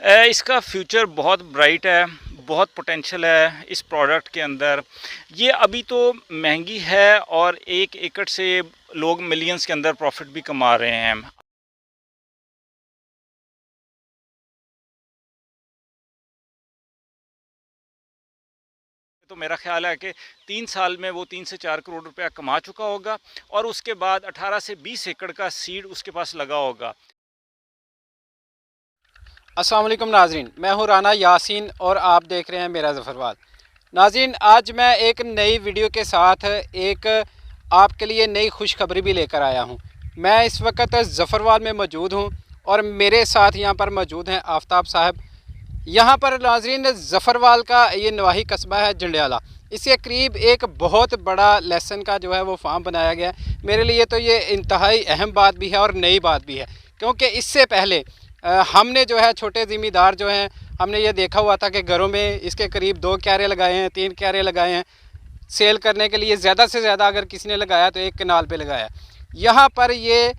इसका फ्यूचर बहुत ब्राइट है, बहुत पोटेंशियल है इस प्रोडक्ट के अंदर। ये अभी तो महंगी है और 1 एकड़ से लोग मिलियंस के अंदर प्रॉफिट भी कमा रहे हैं। तो मेरा ख्याल है कि 3 साल में वो 3 से 4 करोड़ रुपया कमा चुका होगा और उसके बाद 18 से 20 एकड़ का सीड उसके पास लगा होगा। अस्सलाम वालेकुम नाजरीन, मैं हूं राना यासीन और आप देख रहे हैं मेरा ज़फ़रवाल। नाजरीन, आज मैं एक नई वीडियो के साथ एक आपके लिए नई खुशखबरी भी लेकर आया हूं। मैं इस वक्त ज़फ़रवाल में मौजूद हूं और मेरे साथ यहां पर मौजूद हैं आफ्ताब साहब। यहाँ पर नाजरीन ज़फ़रवाल का ये नवाही कस्बा है जंडियाला, इसके करीब एक बहुत बड़ा लहसुन का जो है वो फार्म बनाया गया है। मेरे लिए तो ये इंतहाई अहम बात भी है और नई बात भी है, क्योंकि इससे पहले हमने जो है छोटे ज़मींदार जो हैं, हमने ये देखा हुआ था कि घरों में इसके करीब 2 क्यारे लगाए हैं, 3 क्यारे लगाए हैं सेल करने के लिए। ज़्यादा से ज़्यादा अगर किसी ने लगाया तो 1 कनाल पे लगाया। यहाँ पर ये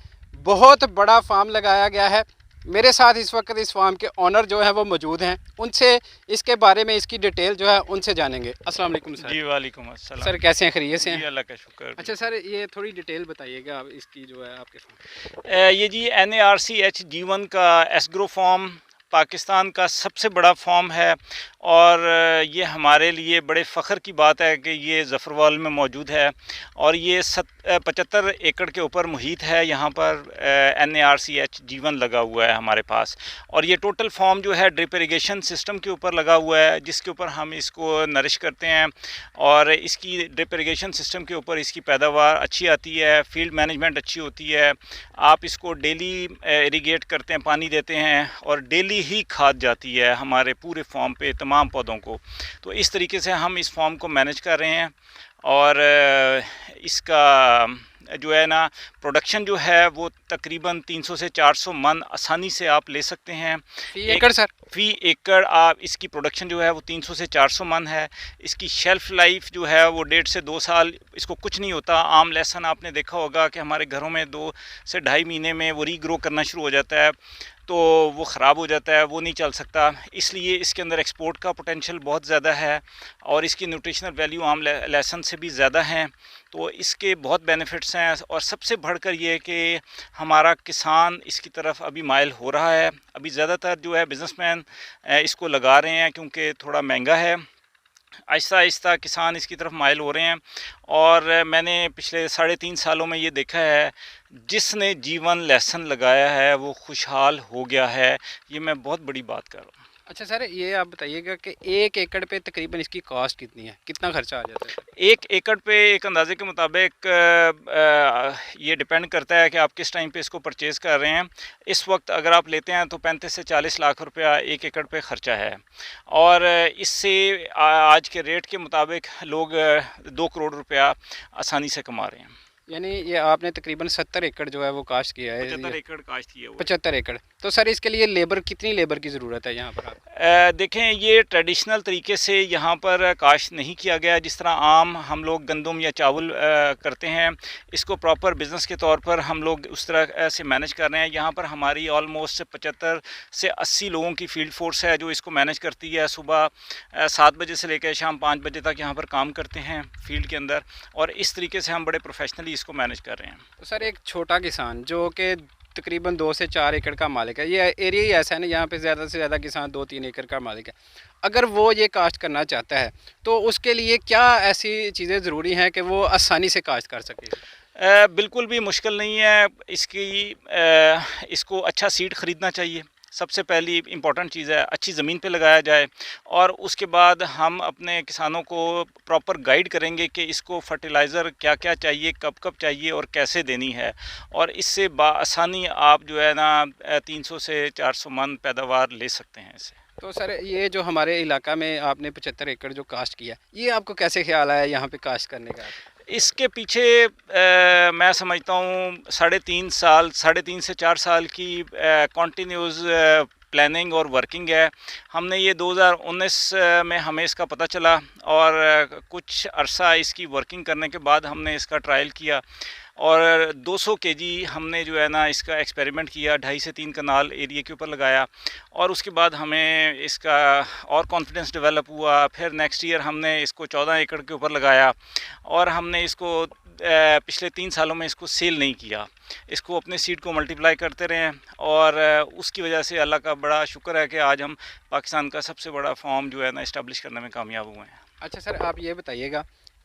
बहुत बड़ा फार्म लगाया गया है। मेरे साथ इस वक्त इस फार्म के ओनर जो है वो मौजूद हैं, उनसे इसके बारे में इसकी डिटेल जो है उनसे जानेंगे। अस्सलाम वालेकुम सर। जी वालेकुम अस्सलाम। सर कैसे हैं, खैरियत से जी हैं? अल्लाह का शुक्र। अच्छा सर, ये थोड़ी डिटेल बताइएगा इसकी जो है आपके फार्म। ये जी NARCH G1 का एसग्रो फॉर्म पाकिस्तान का सबसे बड़ा फॉर्म है और ये हमारे लिए बड़े फ़ख्र की बात है कि ये ज़फ़रवाल में मौजूद है और ये 75 एकड़ के ऊपर मुहित है। यहाँ पर NARCH G1 लगा हुआ है हमारे पास और ये टोटल फॉर्म जो है ड्रिप इरिगेशन सिस्टम के ऊपर लगा हुआ है, जिसके ऊपर हम इसको नरिश करते हैं और इसकी ड्रिप इरिगेशन सिस्टम के ऊपर इसकी पैदावार अच्छी आती है, फील्ड मैनेजमेंट अच्छी होती है। आप इसको डेली इरिगेट करते हैं, पानी देते हैं और डेली ही खाद जाती है हमारे पूरे फॉर्म पे तमाम पौधों को। तो इस तरीके से हम इस फॉर्म को मैनेज कर रहे हैं और इसका जो है ना प्रोडक्शन जो है वो तकरीबन 300 से 400 मन आसानी से आप ले सकते हैं फी एकड़ सर? फी एकड़ आप इसकी प्रोडक्शन जो है वो 300 से 400 मन है। इसकी शेल्फ़ लाइफ जो है वो 1.5 से 2 साल, इसको कुछ नहीं होता। आम लहसुन आपने देखा होगा कि हमारे घरों में 2 से ढाई महीने में वो रीग्रो करना शुरू हो जाता है, तो वो ख़राब हो जाता है, वो नहीं चल सकता। इसलिए इसके अंदर एक्सपोर्ट का पोटेंशियल बहुत ज़्यादा है और इसकी न्यूट्रिशनल वैल्यू आम लहसुन से भी ज़्यादा हैं। तो इसके बहुत बेनिफिट्स हैं और सबसे बढ़कर ये कि हमारा किसान इसकी तरफ अभी माइल हो रहा है। अभी ज़्यादातर जो है बिज़नेसमैन इसको लगा रहे हैं क्योंकि थोड़ा महंगा है। आहिस्ता आहिस्ता किसान इसकी तरफ माइल हो रहे हैं और मैंने पिछले 3.5 सालों में ये देखा है, जिसने जीवन लहसुन लगाया है वो खुशहाल हो गया है। ये मैं बहुत बड़ी बात कर रहा हूँ। अच्छा सर, ये आप बताइएगा कि 1 एकड़ पे तकरीबन इसकी कॉस्ट कितनी है, कितना खर्चा आ जाता है? 1 एकड़ पे एक अंदाजे के मुताबिक ये डिपेंड करता है कि आप किस टाइम पे इसको परचेज़ कर रहे हैं। इस वक्त अगर आप लेते हैं तो 35 से 40 लाख रुपया 1 एकड़ पे ख़र्चा है और इससे आज के रेट के मुताबिक लोग 2 करोड़ रुपया आसानी से कमा रहे हैं। यानी ये आपने तकरीबन 70 एकड़ जो है वो काश्त किया है। 75 एकड़ काश्त किया हुआ है। 75 एकड़। तो सर इसके लिए लेबर, कितनी लेबर की ज़रूरत है यहाँ पर आप? देखें, ये ट्रेडिशनल तरीके से यहाँ पर काश्त नहीं किया गया जिस तरह आम हम लोग गंदम या चावल करते हैं। इसको प्रॉपर बिज़नेस के तौर पर हम लोग उस तरह से मैनेज कर रहे हैं। यहाँ पर हमारी ऑलमोस्ट 75 से 80 लोगों की फील्ड फोर्स है जो इसको मैनेज करती है। सुबह 7 बजे से लेकर शाम 5 बजे तक यहाँ पर काम करते हैं फील्ड के अंदर और इस तरीके से हम बड़े प्रोफेशनली इसको मैनेज कर रहे हैं। तो सर एक छोटा किसान जो कि तकरीबन 2 से 4 एकड़ का मालिक है, ये एरिया ही ऐसा है ना यहाँ पे ज़्यादा से ज़्यादा किसान 2-3 एकड़ का मालिक है, अगर वो ये काश्त करना चाहता है तो उसके लिए क्या ऐसी चीज़ें ज़रूरी हैं कि वो आसानी से काश्त कर सके? बिल्कुल भी मुश्किल नहीं है। इसको अच्छा सीड ख़रीदना चाहिए। सबसे पहली इम्पॉर्टेंट चीज़ है, अच्छी ज़मीन पे लगाया जाए और उसके बाद हम अपने किसानों को प्रॉपर गाइड करेंगे कि इसको फर्टिलाइज़र क्या क्या चाहिए, कब कब चाहिए और कैसे देनी है और इससे बाआसानी आप जो है ना 300 से 400 मन पैदावार ले सकते हैं इससे। तो सर ये जो हमारे इलाका में आपने 75 एकड़ जो काश्त किया, ये आपको कैसे ख्याल आया यहाँ पे काश्त करने का? इसके पीछे मैं समझता हूँ 3.5 से 4 साल की कॉन्टीन्यूस प्लानिंग और वर्किंग है। हमने ये 2019 में हमें इसका पता चला और कुछ अरसा इसकी वर्किंग करने के बाद हमने इसका ट्रायल किया और 200 केजी हमने जो है ना इसका एक्सपेरिमेंट किया, 2.5 से 3 कनाल एरिया के ऊपर लगाया और उसके बाद हमें इसका और कॉन्फिडेंस डेवलप हुआ। फिर नेक्स्ट ईयर हमने इसको 14 एकड़ के ऊपर लगाया और हमने इसको पिछले 3 सालों में इसको सेल नहीं किया, इसको अपने सीड को मल्टीप्लाई करते रहे और उसकी वजह से अल्लाह का बड़ा शुक्र है कि आज हम पाकिस्तान का सबसे बड़ा फार्म जो है ना इस्टेब्लिश करने में कामयाब हुए हैं। अच्छा सर, आप ये बताइएगा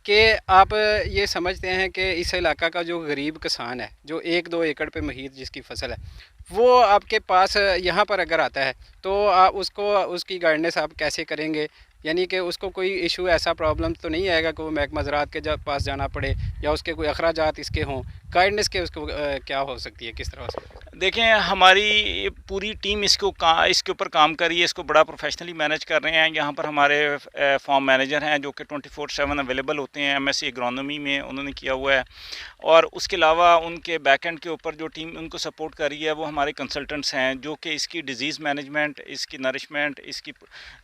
कि आप ये समझते हैं कि इस इलाका का जो गरीब किसान है, जो 1-2 एकड़ पे महीत जिसकी फसल है, वो आपके पास यहाँ पर अगर आता है तो आप उसको उसकी गाइडेंस आप कैसे करेंगे? यानी कि उसको कोई इशू ऐसा प्रॉब्लम तो नहीं आएगा कि वो महकमा ज़राअत के पास जाना पड़े या उसके कोई अखराजात इसके हों? गाइडेंस के उसको क्या हो सकती है, किस तरह से? देखें, हमारी पूरी टीम इसके ऊपर काम कर रही है, इसको बड़ा प्रोफेशनली मैनेज कर रहे हैं। यहाँ पर हमारे फार्म मैनेजर हैं जो कि 24/7 अवेलेबल होते हैं, एमएससी एग्रोनॉमी में उन्होंने किया हुआ है और उसके अलावा उनके बैक एंड के ऊपर जो टीम उनको सपोर्ट कर रही है वो हमारे कंसल्टेंट्स हैं जो कि इसकी डिजीज़ मैनेजमेंट, इसकी नरिशमेंट, इसकी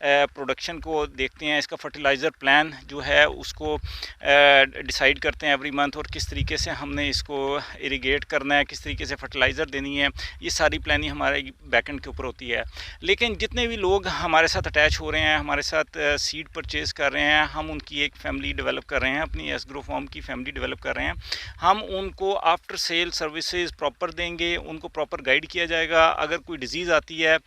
प्रोडक्शन को देखते हैं, इसका फर्टिलाइज़र प्लान जो है उसको डिसाइड करते हैं एवरी मंथ और किस तरीके से हमने इसको इरिगेट करना है, किस तरीके से फर्टिलाइज़र देनी है, ये सारी प्लानिंग हमारे बैकएंड के ऊपर होती है। लेकिन जितने भी लोग हमारे साथ अटैच हो रहे हैं, हमारे साथ सीड परचेज़ कर रहे हैं, हम उनकी एक फैमिली डेवलप कर रहे हैं, अपनी एसग्रो फार्म की फैमिली डेवलप कर रहे हैं। हम उनको आफ्टर सेल सर्विसेज प्रॉपर देंगे, उनको प्रॉपर गाइड किया जाएगा। अगर कोई डिज़ीज़ आती है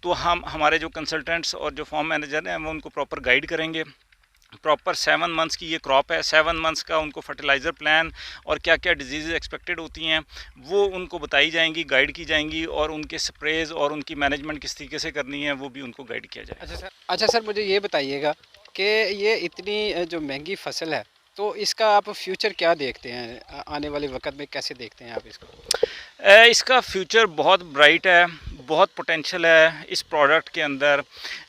तो हमारे जो कंसल्टेंट्स और जो फार्म मैनेजर हैं वो उनको प्रॉपर गाइड करेंगे। प्रॉपर 7 मंथ्स की ये क्रॉप है, 7 मंथ्स का उनको फर्टिलाइज़र प्लान और क्या क्या डिजीज़ एक्सपेक्टेड होती हैं वो उनको बताई जाएंगी, गाइड की जाएंगी और उनके स्प्रेज और उनकी मैनेजमेंट किस तरीके से करनी है वो भी उनको गाइड किया जाएगा। अच्छा सर, मुझे ये बताइएगा कि ये इतनी जो महंगी फसल है तो इसका आप फ्यूचर क्या देखते हैं, आने वाले वक्त में कैसे देखते हैं आप इसको? इसका फ्यूचर बहुत ब्राइट है, बहुत पोटेंशियल है इस प्रोडक्ट के अंदर।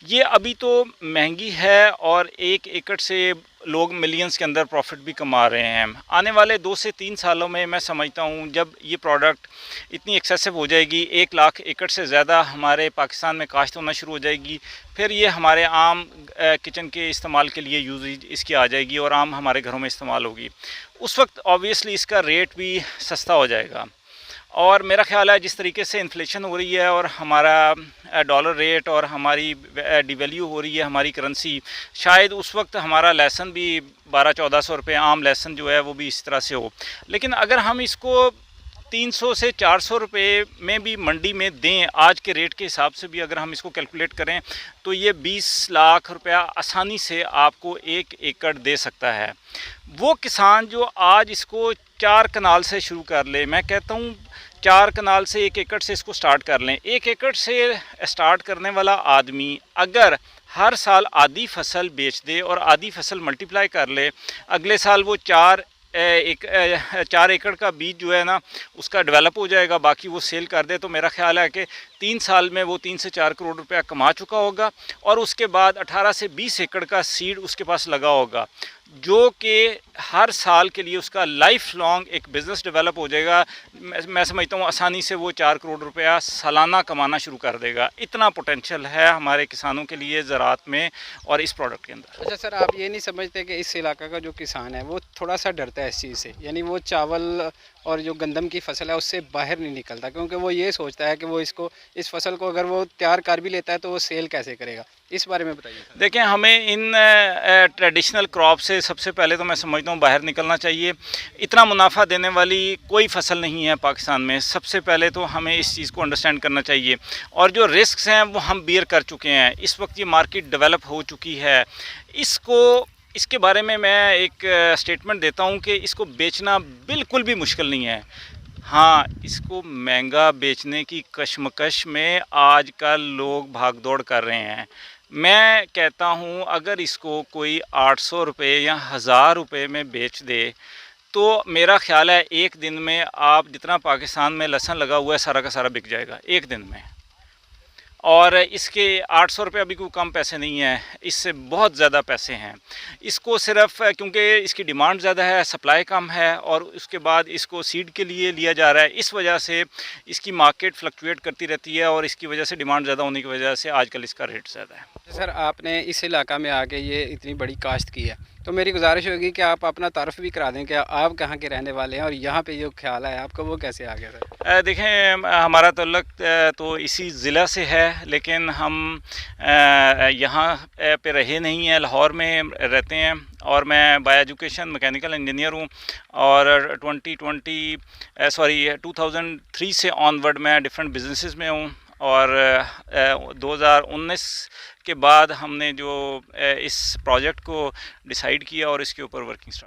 ये अभी तो महंगी है और 1 एकड़ से लोग मिलियंस के अंदर प्रॉफिट भी कमा रहे हैं। आने वाले 2 से 3 सालों में मैं समझता हूँ जब ये प्रोडक्ट इतनी एक्सेसिव हो जाएगी, 1 लाख एकड़ से ज़्यादा हमारे पाकिस्तान में काश्त होना शुरू हो जाएगी, फिर ये हमारे आम किचन के इस्तेमाल के लिए यूज इसकी आ जाएगी और आम हमारे घरों में इस्तेमाल होगी। उस वक्त ऑब्वियसली इसका रेट भी सस्ता हो जाएगा और मेरा ख्याल है जिस तरीके से इन्फ्लेशन हो रही है और हमारा डॉलर रेट और हमारी डिवैल्यू हो रही है हमारी करेंसी, शायद उस वक्त हमारा लेसन भी 1200-1400 रुपये आम लेसन जो है वो भी इस तरह से हो। लेकिन अगर हम इसको 300 से 400 रुपये में भी मंडी में दें, आज के रेट के हिसाब से भी अगर हम इसको कैलकुलेट करें तो ये 20 लाख रुपया आसानी से आपको 1 एकड़ दे सकता है। वो किसान जो आज इसको 4 कनाल से शुरू कर ले, मैं कहता हूँ 4 कनाल से 1 एकड़ से इसको स्टार्ट कर लें। 1 एकड़ से स्टार्ट करने वाला आदमी अगर हर साल आधी फसल बेच दे और आधी फसल मल्टीप्लाई कर ले, अगले साल वो 4 एकड़ का बीज जो है ना उसका डेवलप हो जाएगा, बाकी वो सेल कर दे तो मेरा ख्याल है कि 3 साल में वो 3 से 4 करोड़ रुपया कमा चुका होगा और उसके बाद 18 से 20 एकड़ का सीड उसके पास लगा होगा जो कि हर साल के लिए उसका लाइफ लॉन्ग एक बिज़नेस डेवलप हो जाएगा। मैं समझता हूँ आसानी से वो 4 करोड़ रुपया सालाना कमाना शुरू कर देगा। इतना पोटेंशियल है हमारे किसानों के लिए ज़राअत में और इस प्रोडक्ट के अंदर। अच्छा सर, आप ये नहीं समझते कि इस इलाका का जो किसान है वो थोड़ा सा डरता है इस चीज़ से, यानी वो चावल और जो गंदम की फसल है उससे बाहर नहीं निकलता, क्योंकि वो ये सोचता है कि वो इस फसल को अगर वो तैयार कर भी लेता है तो वो सेल कैसे करेगा? इस बारे में बताइए। देखें, हमें इन ट्रेडिशनल क्रॉप से सबसे पहले तो मैं समझता हूँ बाहर निकलना चाहिए। इतना मुनाफा देने वाली कोई फसल नहीं है पाकिस्तान में। सबसे पहले तो हमें इस चीज़ को अंडरस्टैंड करना चाहिए और जो रिस्क्स हैं वो हम बियर कर चुके हैं। इस वक्त ये मार्केट डेवलप हो चुकी है। इसके बारे में मैं एक स्टेटमेंट देता हूँ कि इसको बेचना बिल्कुल भी मुश्किल नहीं है। हाँ, इसको महंगा बेचने की कशमकश में आजकल लोग भाग दौड़ कर रहे हैं। मैं कहता हूँ अगर इसको कोई 800 रुपये या 1000 रुपये में बेच दे तो मेरा ख्याल है एक दिन में आप जितना पाकिस्तान में लहसुन लगा हुआ है सारा का सारा बिक जाएगा एक दिन में। और इसके 800 रुपये अभी कोई कम पैसे नहीं है, इससे बहुत ज़्यादा पैसे हैं। इसको सिर्फ क्योंकि इसकी डिमांड ज़्यादा है, सप्लाई कम है और उसके बाद इसको सीड के लिए लिया जा रहा है, इस वजह से इसकी मार्केट फ्लक्चुएट करती रहती है और इसकी वजह से डिमांड ज़्यादा होने की वजह से आजकल इसका रेट ज़्यादा है। सर, आपने इस इलाका में आके ये इतनी बड़ी काश्त की है तो मेरी गुजारिश होगी कि आप अपना तारुफ भी करा दें कि आप कहाँ के रहने वाले हैं और यहाँ पे जो ख्याल है आपको वो कैसे आ गया सर? देखें, हमारा ताल्लुक तो इसी ज़िला से है, लेकिन हम यहाँ पे रहे नहीं हैं, लाहौर में रहते हैं और मैं बाय एजुकेशन मैकेनिकल इंजीनियर हूँ। और 2003 से ऑनवर्ड मैं डिफरेंट बिजनेसेस में हूँ। और 2019 के बाद हमने जो इस प्रोजेक्ट को डिसाइड किया और इसके ऊपर वर्किंग स्टार्ट